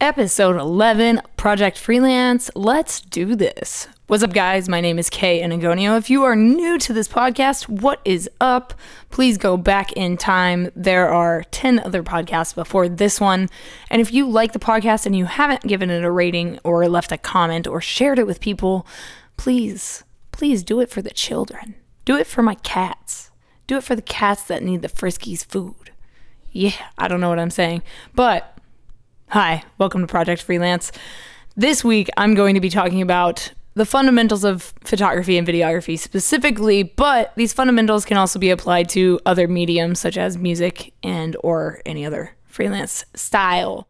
Episode 11, Project Freelance. Let's do this. What's up, guys? My name is Kay Anagonio. If you are new to this podcast, what is up? Please go back in time. There are 10 other podcasts before this one. And if you like the podcast and you haven't given it a rating or left a comment or shared it with people, please do it for the children. Do it for my cats. Do it for the cats that need the Friskies food. Yeah, I don't know what I'm saying, but hi, welcome to Project Freelance. This week, I'm going to be talking about the fundamentals of photography and videography specifically, but these fundamentals can also be applied to other mediums such as music and or any other freelance style.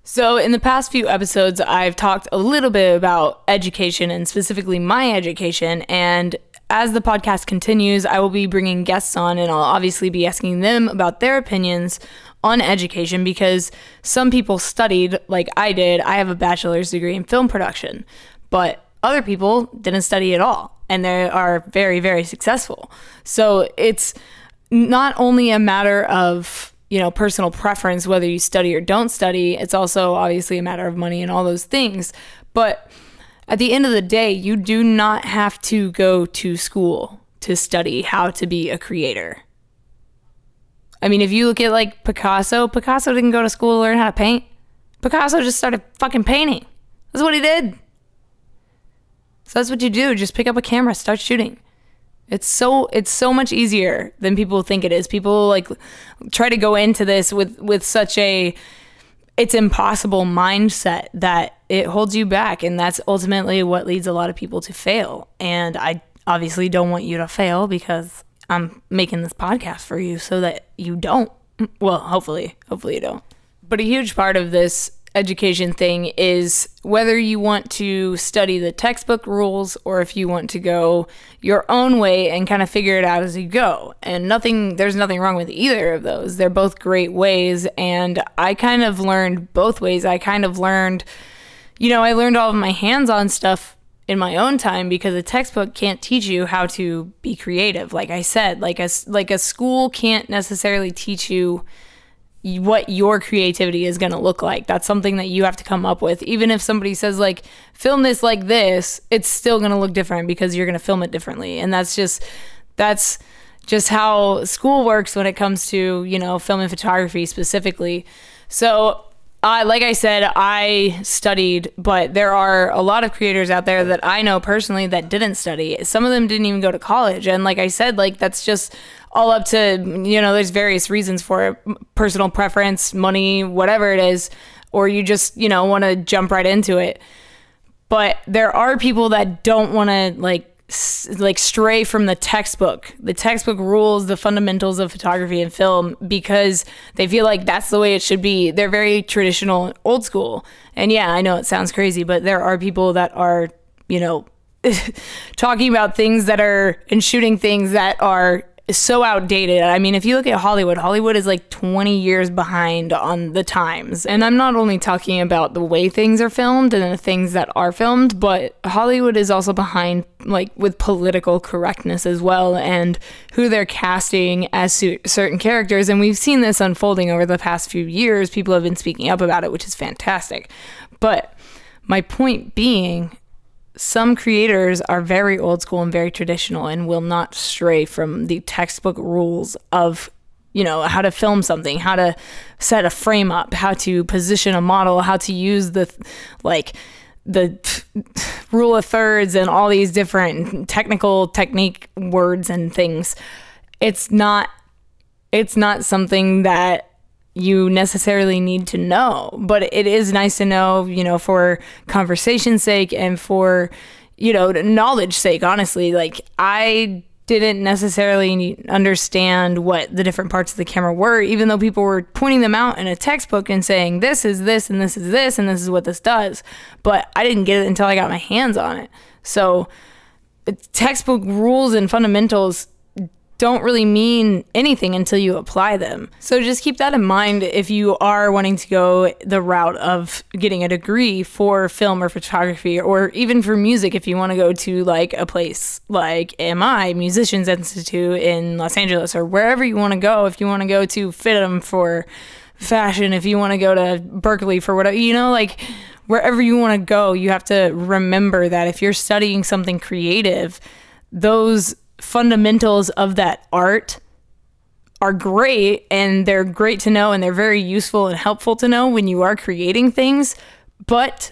So in the past few episodes, I've talked a little bit about education and specifically my education, and as the podcast continues, I will be bringing guests on and I'll obviously be asking them about their opinions on education because some people studied like I did. I have a bachelor's degree in film production, but other people didn't study at all and they are very, very successful. So it's not only a matter of, personal preference, whether you study or don't study. It's also obviously a matter of money and all those things. But at the end of the day, you do not have to go to school to study how to be a creator. I mean, if you look at like Picasso didn't go to school to learn how to paint. Picasso just started fucking painting. That's what he did. So that's what you do. Just pick up a camera, start shooting. It's so much easier than people think it is. People like try to go into this with such a it's impossible mindset that it holds you back, and that's ultimately what leads a lot of people to fail. And I obviously don't want you to fail because I'm making this podcast for you so that you don't. Well, hopefully you don't. But a huge part of this education thing is whether you want to study the textbook rules or if you want to go your own way and kind of figure it out as you go. And there's nothing wrong with either of those. They're both great ways. And I kind of learned both ways. I kind of learned, I learned all of my hands-on stuff in my own time because a textbook can't teach you how to be creative. Like I said, like a school can't necessarily teach you what your creativity is going to look like. That's something that you have to come up with. Even if somebody says like, film this like this, it's still going to look different because you're going to film it differently. And that's just how school works when it comes to, film and photography specifically. So like I said, I studied, but there are a lot of creators out there that I know personally that didn't study. Some of them didn't even go to college. And like I said, like that's just all up to, there's various reasons for it. Personal preference, money, whatever it is, or you just, want to jump right into it. But there are people that don't want to like stray from the textbook rules, the fundamentals of photography and film, because they feel like that's the way it should be. They're very traditional, old school. And yeah, I know it sounds crazy, but there are people that are, talking about things that are and shooting things that are so outdated. I mean, if you look at Hollywood is like 20 years behind on the times. And I'm not only talking about the way things are filmed and the things that are filmed, but Hollywood is also behind like with political correctness as well and who they're casting as certain characters. And we've seen this unfolding over the past few years. People have been speaking up about it, which is fantastic. But my point being, some creators are very old school and very traditional and will not stray from the textbook rules of, how to film something, how to set a frame up, how to position a model, how to use the rule of thirds and all these different technique words and things. It's not something that you necessarily need to know, but it is nice to know, for conversation's sake and for, knowledge sake, honestly. Like I didn't necessarily understand what the different parts of the camera were, even though people were pointing them out in a textbook and saying, this is this, and this is this, and this is what this does. But I didn't get it until I got my hands on it. So textbook rules and fundamentals don't really mean anything until you apply them. So just keep that in mind if you are wanting to go the route of getting a degree for film or photography, or even for music if you want to go to like a place like MI, Musicians Institute in Los Angeles, or wherever you want to go. If you want to go to FITM for fashion, if you want to go to Berkeley for whatever, you know, like wherever you want to go, you have to remember that if you're studying something creative, those fundamentals of that art are great, and they're great to know, and they're very useful and helpful to know when you are creating things, but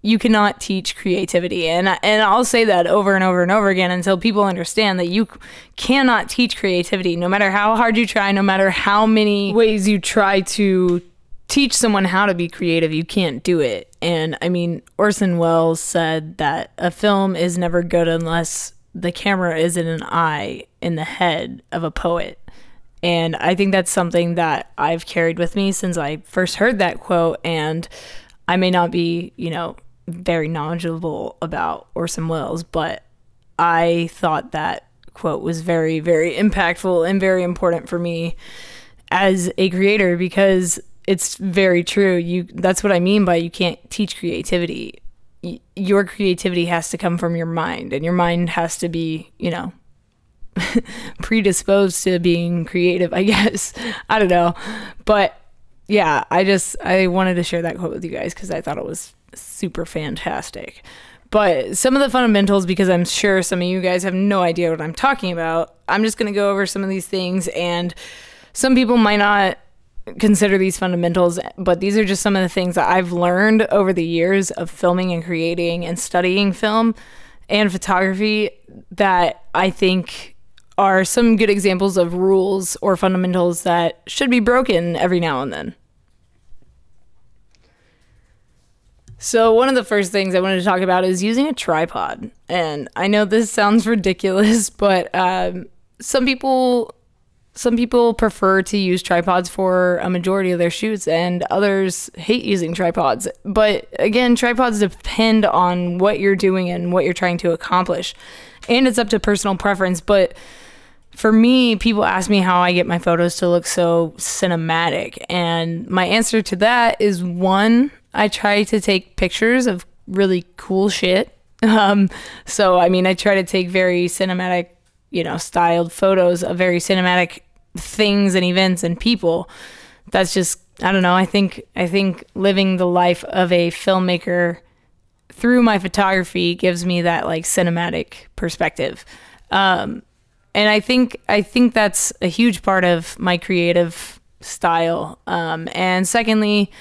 you cannot teach creativity. And I'll say that over and over and over again until people understand that you cannot teach creativity, no matter how hard you try, no matter how many ways you try to teach someone how to be creative, you can't do it. And I mean, Orson Welles said that a film is never good unless the camera is in an eye in the head of a poet. And I think that's something that I've carried with me since I first heard that quote. And I may not be, you know, very knowledgeable about Orson Welles, but I thought that quote was very, very impactful and very important for me as a creator, because it's very true. That's what I mean by you can't teach creativity. Your creativity has to come from your mind, and your mind has to be, you know, predisposed to being creative, I guess. I don't know. But yeah, I wanted to share that quote with you guys because I thought it was super fantastic. But some of the fundamentals, because I'm sure some of you guys have no idea what I'm talking about, I'm just going to go over some of these things, and some people might not consider these fundamentals, but these are just some of the things that I've learned over the years of filming and creating and studying film and photography that I think are some good examples of rules or fundamentals that should be broken every now and then. So one of the first things I wanted to talk about is using a tripod. And I know this sounds ridiculous, but some people prefer to use tripods for a majority of their shoots, and others hate using tripods. But again, tripods depend on what you're doing and what you're trying to accomplish, and it's up to personal preference. But for me, people ask me how I get my photos to look so cinematic, and my answer to that is, one, I try to take pictures of really cool shit. So I mean, I try to take very cinematic, you know, styled photos of very cinematic things and events and people. That's just, I don't know, I think living the life of a filmmaker through my photography gives me that like cinematic perspective. And I think that's a huge part of my creative style. And secondly,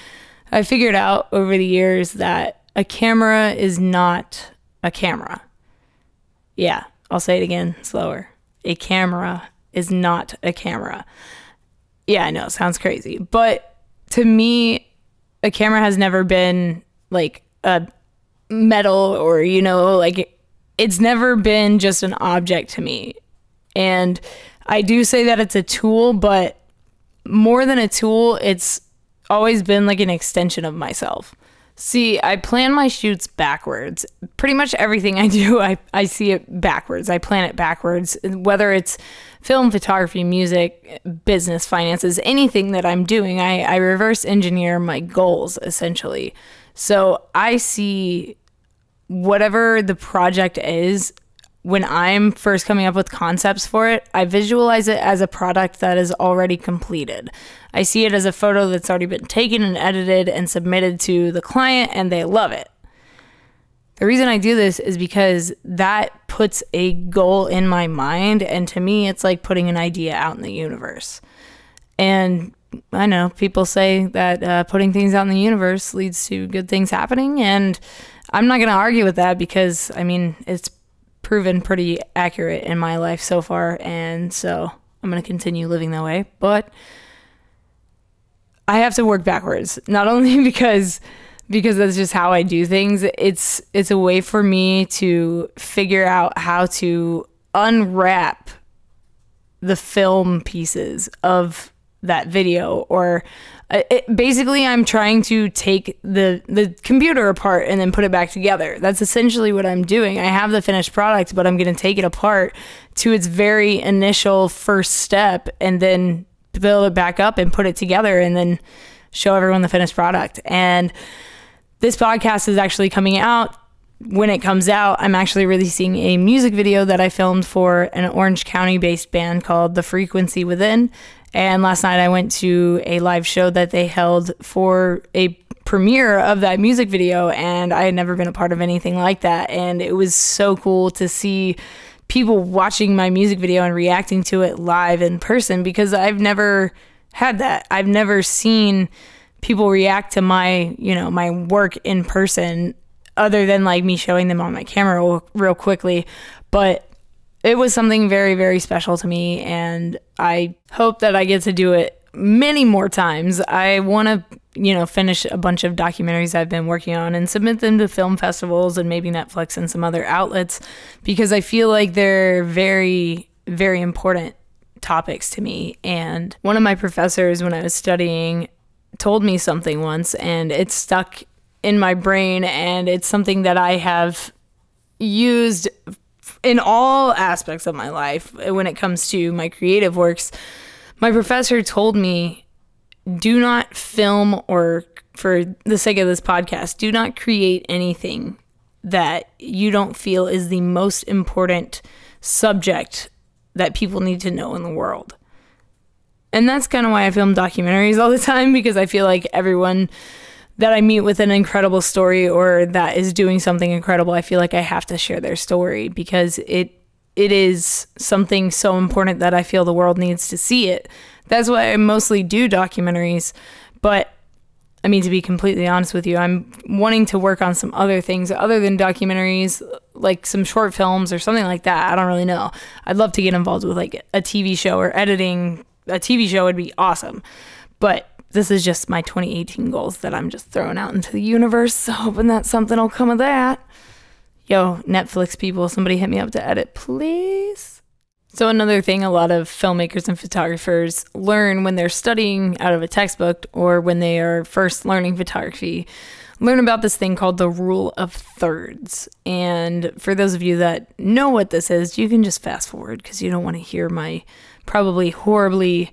I figured out over the years that a camera is not a camera. Yeah, I'll say it again slower. A camera is not a camera. Yeah, I know, it sounds crazy. But to me, a camera has never been like a metal or, you know, like it's never been just an object to me. And I do say that it's a tool, but more than a tool, it's always been like an extension of myself. See, I plan my shoots backwards. Pretty much everything I do, I see it backwards. I plan it backwards, whether it's film, photography, music, business, finances, anything that I'm doing, I reverse engineer my goals, essentially. So I see whatever the project is. When I'm first coming up with concepts for it, I visualize it as a product that is already completed. I see it as a photo that's already been taken and edited and submitted to the client, and they love it. The reason I do this is because that puts a goal in my mind, and to me, it's like putting an idea out in the universe. And I know people say that putting things out in the universe leads to good things happening, and I'm not going to argue with that because, I mean, it's proven pretty accurate in my life so far, and so I'm going to continue living that way. But I have to work backwards, not only because that's just how I do things. It's a way for me to figure out how to unwrap the film pieces of that video, or basically I'm trying to take the computer apart and then put it back together. That's essentially what I'm doing. I have the finished product, but I'm going to take it apart to its very initial first step and then build it back up and put it together and then show everyone the finished product. And this podcast is actually coming out. When it comes out, I'm actually releasing a music video that I filmed for an Orange County based band called The Frequency Within. And last night I went to a live show that they held for a premiere of that music video, and I had never been a part of anything like that. And it was so cool to see people watching my music video and reacting to it live in person, because I've never had that. I've never seen people react to my, my work in person, other than like me showing them on my camera real quickly. But it was something very, very special to me, and I hope that I get to do it many more times. I want to, finish a bunch of documentaries I've been working on and submit them to film festivals and maybe Netflix and some other outlets, because I feel like they're very, very important topics to me. And one of my professors when I was studying told me something once, and it stuck in my brain, and it's something that I have used in all aspects of my life when it comes to my creative works. My professor told me, do not film, or for the sake of this podcast, do not create anything that you don't feel is the most important subject that people need to know in the world. And that's kind of why I film documentaries all the time, because I feel like everyone that I meet with an incredible story or that is doing something incredible, I feel like I have to share their story, because it is something so important that I feel the world needs to see it. That's why I mostly do documentaries. But I mean, to be completely honest with you, I'm wanting to work on some other things other than documentaries, like some short films or something like that. I don't really know. I'd love to get involved with like a TV show or editing. A TV show would be awesome. But this is just my 2018 goals that I'm just throwing out into the universe, so hoping that something will come of that. Yo, Netflix people, somebody hit me up to edit, please. So another thing a lot of filmmakers and photographers learn when they're studying out of a textbook, or when they are first learning photography, learn about this thing called the rule of thirds. And for those of you that know what this is, you can just fast forward, because you don't want to hear my probably horribly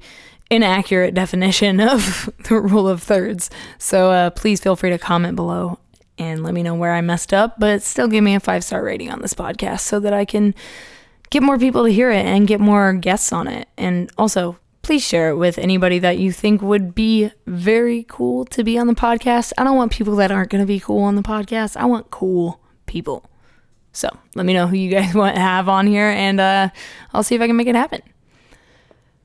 inaccurate definition of the rule of thirds. So please feel free to comment below and let me know where I messed up, but still give me a 5-star rating on this podcast so that I can get more people to hear it and get more guests on it. And also, please share it with anybody that you think would be very cool to be on the podcast. I don't want people that aren't going to be cool on the podcast. I want cool people. So let me know who you guys want to have on here, and I'll see if I can make it happen.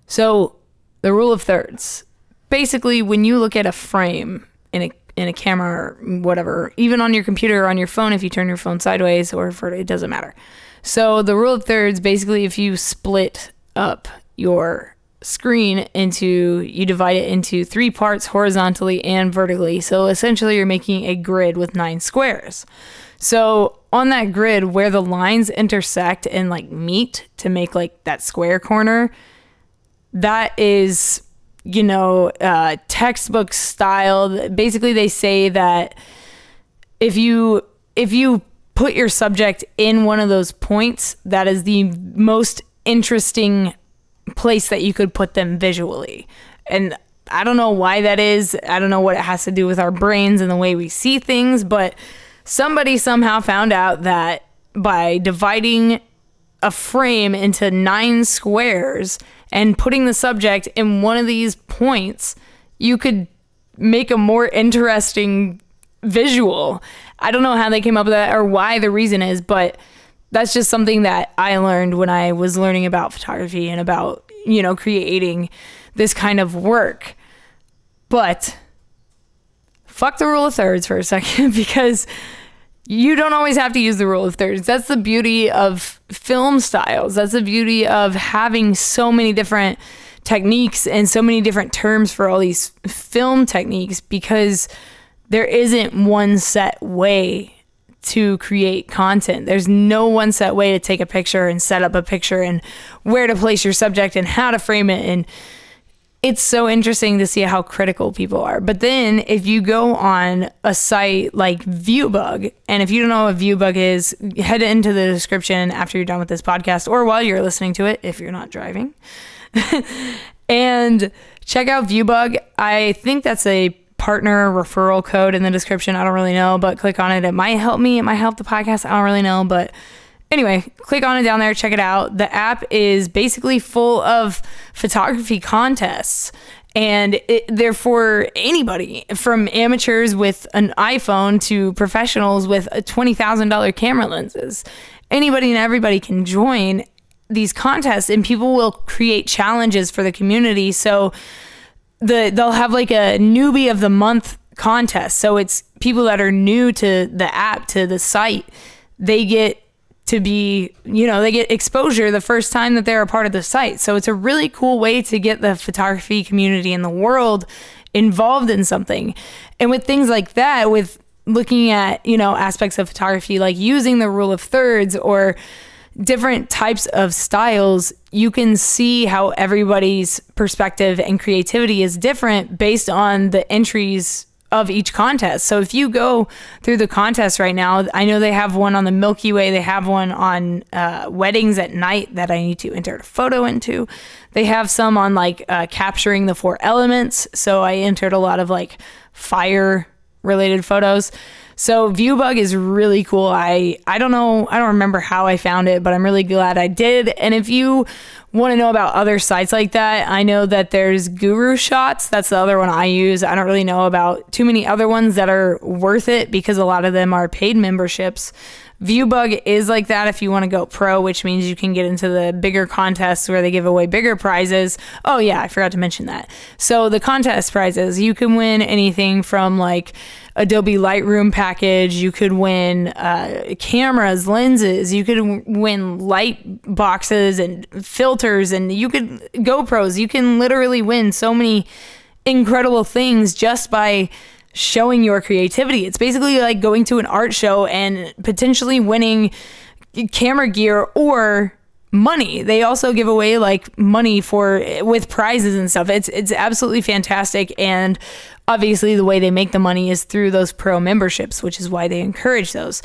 So the rule of thirds. Basically, when you look at a frame in a camera or whatever, even on your computer or on your phone, if you turn your phone sideways or it doesn't matter. So the rule of thirds, basically, if you split up your screen you divide it into 3 parts horizontally and vertically. So essentially you're making a grid with 9 squares. So on that grid where the lines intersect and like meet to make like that square corner, that is, textbook style. Basically, they say that if you put your subject in one of those points, that is the most interesting place that you could put them visually. And I don't know why that is. I don't know what it has to do with our brains and the way we see things, but somebody somehow found out that by dividing a frame into 9 squares and putting the subject in one of these points, you could make a more interesting visual. I don't know how they came up with that or why the reason is, but that's just something that I learned when I was learning about photography and about, creating this kind of work. But fuck the rule of thirds for a second, because you don't always have to use the rule of thirds. That's the beauty of film styles. That's the beauty of having so many different techniques and so many different terms for all these film techniques, because there isn't one set way to create content. There's no one set way to take a picture and set up a picture and where to place your subject and how to frame it. And it's so interesting to see how critical people are. But then if you go on a site like Viewbug, and if you don't know what Viewbug is, head into the description after you're done with this podcast or while you're listening to it if you're not driving. And check out Viewbug. I think that's a partner referral code in the description. I don't really know, but click on it. It might help me. It might help the podcast. I don't really know, but anyway, click on it down there, check it out. The app is basically full of photography contests. And they're for anybody, from amateurs with an iPhone to professionals with a $20,000 camera lenses. Anybody and everybody can join these contests, and people will create challenges for the community. So they'll have like a newbie of the month contest. So it's people that are new to the app, to the site. They get to be, they get exposure the first time that they're a part of the site. So it's a really cool way to get the photography community in the world involved in something. And with things like that, with looking at, aspects of photography, like using the rule of thirds or different types of styles, you can see how everybody's perspective and creativity is different based on the entries of each contest. So if you go through the contest right now, I know they have one on the Milky Way. They have one on weddings at night that I need to enter a photo into. They have some on like capturing the 4 elements. So I entered a lot of like fire related photos. So ViewBug is really cool. I don't know, I don't remember how I found it, but I'm really glad I did. And if you want to know about other sites like that, I know that there's Guru Shots. That's the other one I use. I don't really know about too many other ones that are worth it because a lot of them are paid memberships. ViewBug is like that if you want to go pro, which means you can get into the bigger contests where they give away bigger prizes. Oh yeah, I forgot to mention that. So the contest prizes, you can win anything from like Adobe Lightroom package. You could win cameras, lenses. You could win light boxes and filters, and you could GoPros. You can literally win so many incredible things just by showing your creativity. It's basically like going to an art show and potentially winning camera gear or money. They also give away like money with prizes and stuff. It's absolutely fantastic. And obviously the way they make the money is through those pro memberships, which is why they encourage those.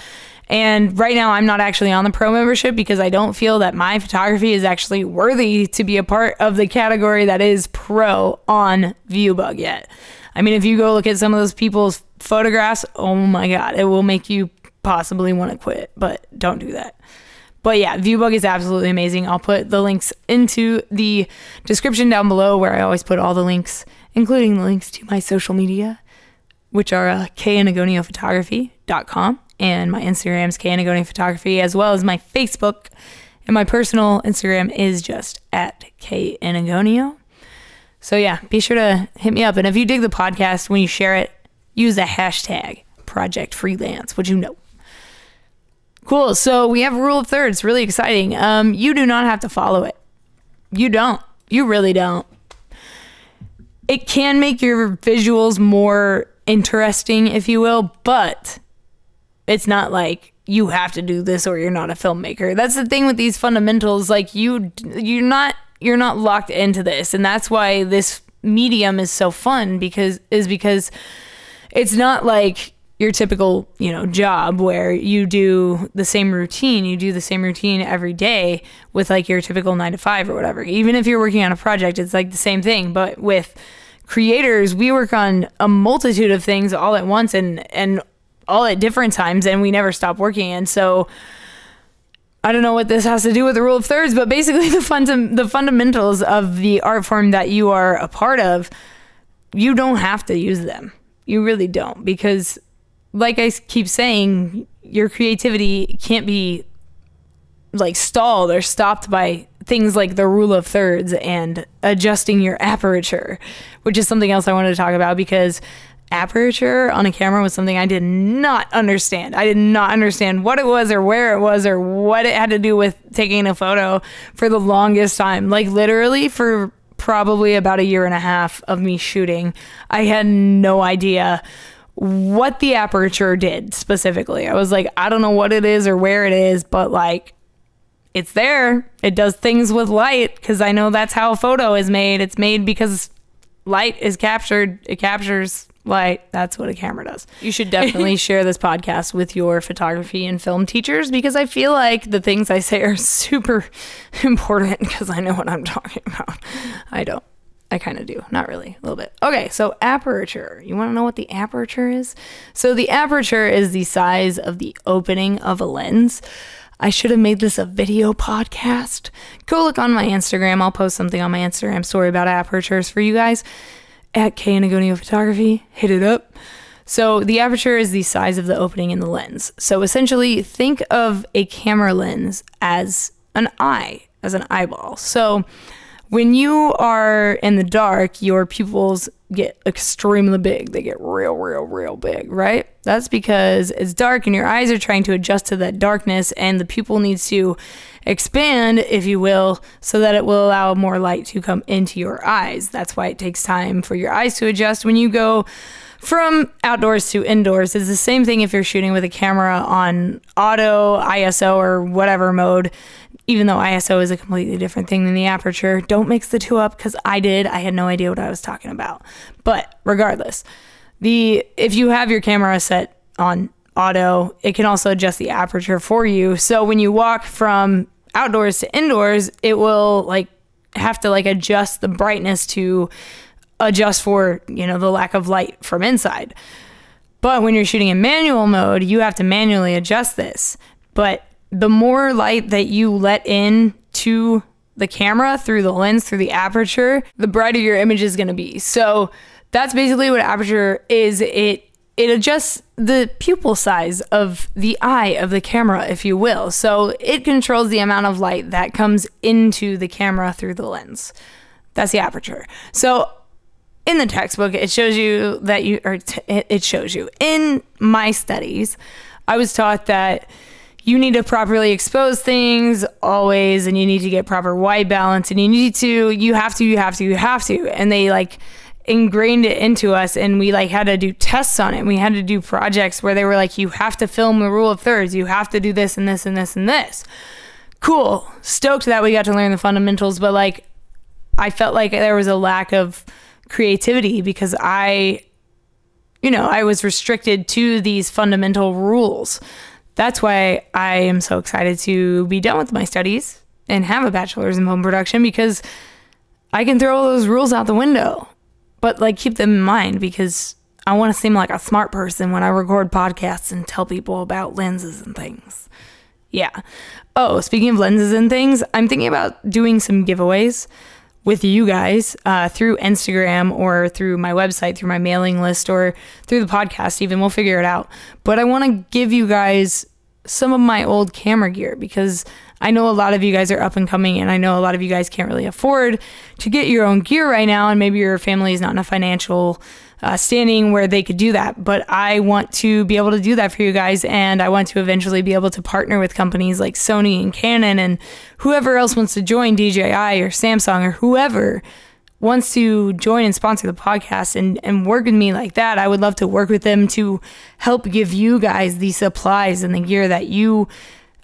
And right now I'm not actually on the pro membership because I don't feel that my photography is actually worthy to be a part of the category that is pro on ViewBug yet. I mean, if you go look at some of those people's photographs, oh my God, it will make you possibly want to quit, but don't do that. But yeah, ViewBug is absolutely amazing. I'll put the links into the description down below where I always put all the links, including the links to my social media, which are kanagoniophotography.com, and my Instagram is kanagoniophotography, as well as my Facebook, and my personal Instagram is just @kanagonio. So yeah, be sure to hit me up. And if you dig the podcast, when you share it, use the hashtag Project Freelance, would you know? Cool. So we have a rule of thirds. Really exciting. You do not have to follow it. You don't. You really don't. It can make your visuals more interesting, if you will, but it's not like you have to do this or you're not a filmmaker. That's the thing with these fundamentals. Like you're not locked into this, and that's why this medium is so fun because it's not like your typical job where you do the same routine every day with like your typical 9-to-5 or whatever. Even if you're working on a project, it's like the same thing. But with creators, we work on a multitude of things all at once and all at different times, and we never stop working. And so I don't know what this has to do with the rule of thirds, but basically the fundamentals of the art form that you are a part of, you don't have to use them. You really don't, because like I keep saying, your creativity can't be like stalled or stopped by things like the rule of thirds and adjusting your aperture, which is something else I wanted to talk about, because aperture on a camera was something I did not understand. I did not understand what it was or where it was or what it had to do with taking a photo for the longest time. Like literally for probably about 1.5 years of me shooting, I had no idea what the aperture did specifically. I was like, I don't know what it is or where it is, but like it's there. It does things with light because I know that's how a photo is made. It's made because light is captured. It captures light. That's what a camera does. You should definitely share this podcast with your photography and film teachers, because I feel like the things I say are super important because I know what I'm talking about. I don't. I kind of do. Not really. A little bit. Okay, so aperture. You want to know what the aperture is? So the aperture is the size of the opening of a lens. I should have made this a video podcast. Go look on my Instagram. I'll post something on my Instagram story about apertures for you guys at K Anagonio Photography. Hit it up. So the aperture is the size of the opening in the lens. So essentially think of a camera lens as an eye, as an eyeball. So when you are in the dark, your pupils get extremely big. They get real big, right? That's because it's dark and your eyes are trying to adjust to that darkness, and the pupil needs to expand, if you will, so that it will allow more light to come into your eyes. That's why it takes time for your eyes to adjust when you go from outdoors to indoors. It's the same thing if you're shooting with a camera on auto, ISO, or whatever mode, even though ISO is a completely different thing than the aperture. Don't mix the two up, because I had no idea what I was talking about. But regardless, if you have your camera set on auto, it can also adjust the aperture for you. So when you walk from outdoors to indoors, it will have to adjust the brightness to adjust for, the lack of light from inside. But when you're shooting in manual mode, you have to manually adjust this. But the more light that you let in to the camera through the lens, through the aperture, the brighter your image is going to be. So that's basically what aperture is. It adjusts the pupil size of the eye of the camera, if you will. So it controls the amount of light that comes into the camera through the lens. That's the aperture. So in the textbook, it shows you that in my studies, I was taught that you need to properly expose things always, and you need to get proper white balance, and you have to. And they ingrained it into us, and we had to do tests on it. We had to do projects where they were you have to film the rule of thirds. You have to do this and this and this and this. Cool. Stoked that we got to learn the fundamentals, but I felt like there was a lack of creativity because I was restricted to these fundamental rules. That's why I am so excited to be done with my studies and have a bachelor's in film production, because I can throw all those rules out the window, but keep them in mind, because I want to seem like a smart person when I record podcasts and tell people about lenses and things. Yeah. Oh, speaking of lenses and things, I'm thinking about doing some giveaways with you guys through Instagram or through my website, through my mailing list, or through the podcast even. We'll figure it out. But I want to give you guys some of my old camera gear, because I know a lot of you guys are up and coming, and I know a lot of you guys can't really afford to get your own gear right now, and maybe your family is not in a financial standing where they could do that. But I want to be able to do that for you guys, and I want to eventually be able to partner with companies like Sony and Canon and whoever else wants to join, DJI or Samsung or whoever wants to join and sponsor the podcast and work with me like that. I would love to work with them to help give you guys the supplies and the gear that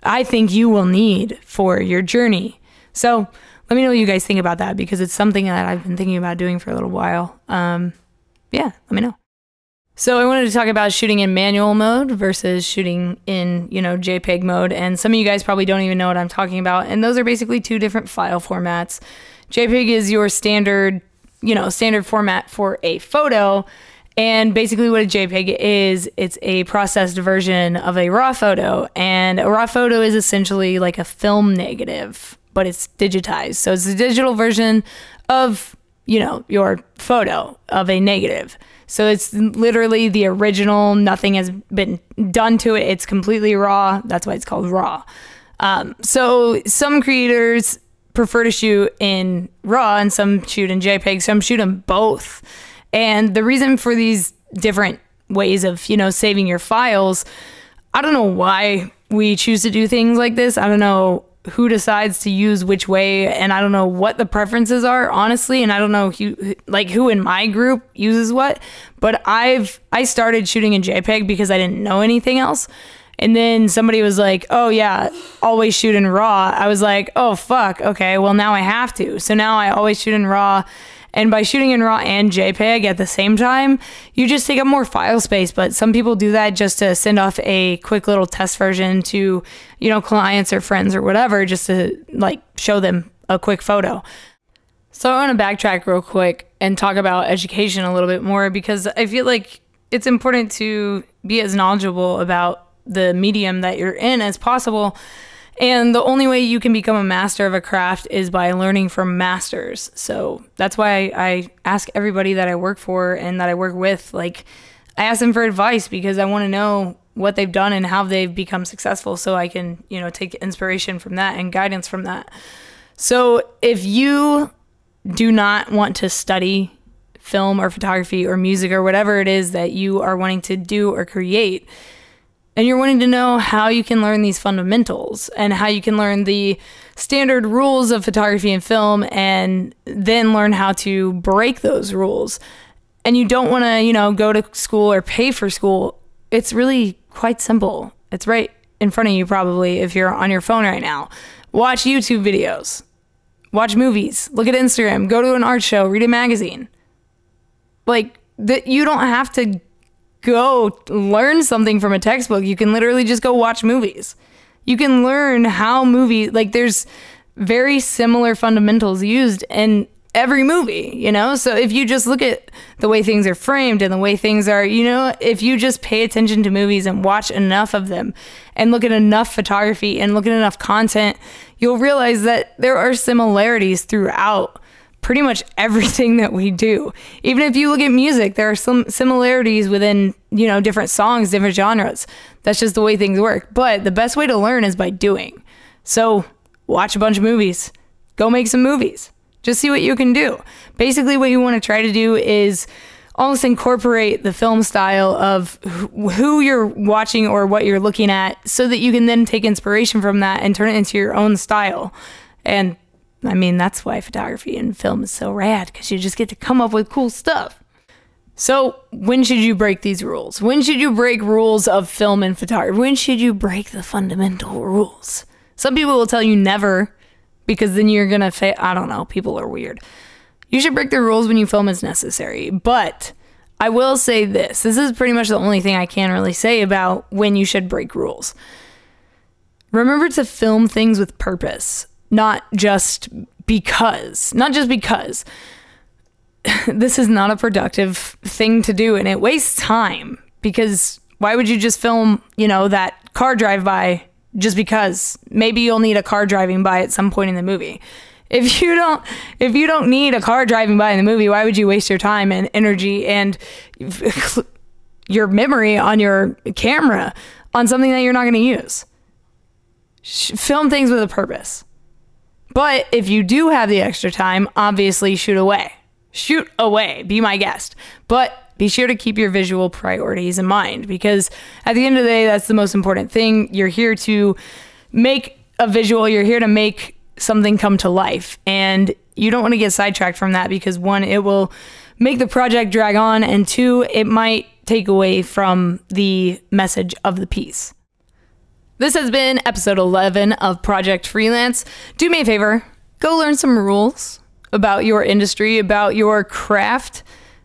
I think you will need for your journey. So let me know what you guys think about that, because it's something that I've been thinking about doing for a little while. Yeah, let me know. So I wanted to talk about shooting in manual mode versus shooting in, JPEG mode. And some of you guys probably don't even know what I'm talking about. And those are basically two different file formats. JPEG is your standard format for a photo. And basically what a JPEG is, it's a processed version of a RAW photo. And a RAW photo is essentially like a film negative, but it's digitized. So it's a digital version of your photo of a negative. So it's literally the original. Nothing has been done to it. It's completely raw. That's why it's called RAW. So some creators prefer to shoot in RAW and some shoot in JPEG. Some shoot them both. And the reason for these different ways of, saving your files, I don't know why we choose to do things like this. I don't know who decides to use which way, and I don't know what the preferences are, honestly, and I don't know who in my group uses what, but I started shooting in JPEG because I didn't know anything else. And then somebody was like, oh yeah, always shoot in RAW. I was like, oh fuck, okay, well now I have to. So now I always shoot in RAW. And by shooting in RAW and JPEG at the same time, you just take up more file space. But some people do that just to send off a quick little test version to, clients or friends or whatever, just to show them a quick photo. So I want to backtrack real quick and talk about education a little bit more, because I feel like it's important to be as knowledgeable about the medium that you're in as possible. And the only way you can become a master of a craft is by learning from masters. So that's why I ask everybody that I work for and that I work with, like, I ask them for advice because I want to know what they've done and how they've become successful so I can, you know, take inspiration from that and guidance from that. So if you do not want to study film or photography or music or whatever it is that you are wanting to do or create, and you're wanting to know how you can learn these fundamentals and how you can learn the standard rules of photography and film and then learn how to break those rules, and you don't want to, you know, go to school or pay for school, it's really quite simple. It's right in front of you probably if you're on your phone right now. Watch YouTube videos. Watch movies. Look at Instagram. Go to an art show. Read a magazine. Like, you don't have to go learn something from a textbook. You can literally just go watch movies. You can learn how like, there's very similar fundamentals used in every movie, you know? So if you just look at the way things are framed and the way things are, you know, if you just pay attention to movies and watch enough of them and look at enough photography and look at enough content, you'll realize that there are similarities throughout pretty much everything that we do. Even if you look at music, there are some similarities within, you know, different songs, different genres. That's just the way things work. But the best way to learn is by doing. So watch a bunch of movies. Go make some movies. Just see what you can do. Basically, what you want to try to do is almost incorporate the film style of who you're watching or what you're looking at so that you can then take inspiration from that and turn it into your own style. And I mean, that's why photography and film is so rad, because you just get to come up with cool stuff. So when should you break these rules? When should you break rules of film and photography? When should you break the fundamental rules? Some people will tell you never, because then you're going to fail. I don't know. People are weird. You should break the rules when you film as necessary. But I will say this. This is pretty much the only thing I can really say about when you should break rules. Remember to film things with purpose. Not just because. Not just because. This is not a productive thing to do, and it wastes time. Because why would you just film, you know, that car drive-by just because? Maybe you'll need a car driving by at some point in the movie. If you don't need a car driving by in the movie, why would you waste your time and energy and your memory on your camera on something that you're not going to use? Film things with a purpose. But if you do have the extra time, obviously shoot away. Shoot away. Be my guest. But be sure to keep your visual priorities in mind, because at the end of the day, that's the most important thing. You're here to make a visual. You're here to make something come to life. And you don't want to get sidetracked from that, because one, it will make the project drag on, and two, it might take away from the message of the piece. This has been episode 11 of Project Freelance. Do me a favor, go learn some rules about your industry, about your craft,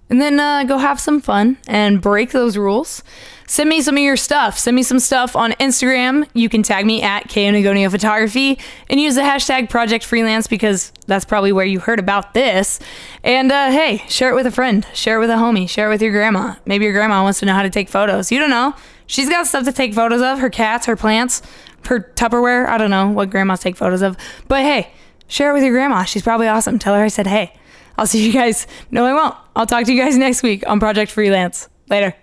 and then go have some fun and break those rules. Send me some of your stuff. Send me some stuff on Instagram. You can tag me at K Photography and use the hashtag Project Freelance, because that's probably where you heard about this. And hey, share it with a friend, share it with a homie, share it with your grandma. Maybe your grandma wants to know how to take photos. You don't know. She's got stuff to take photos of, her cats, her plants, her Tupperware. I don't know what grandmas take photos of. But hey, share it with your grandma. She's probably awesome. Tell her I said hey. I'll see you guys. No, I won't. I'll talk to you guys next week on Project Freelance. Later.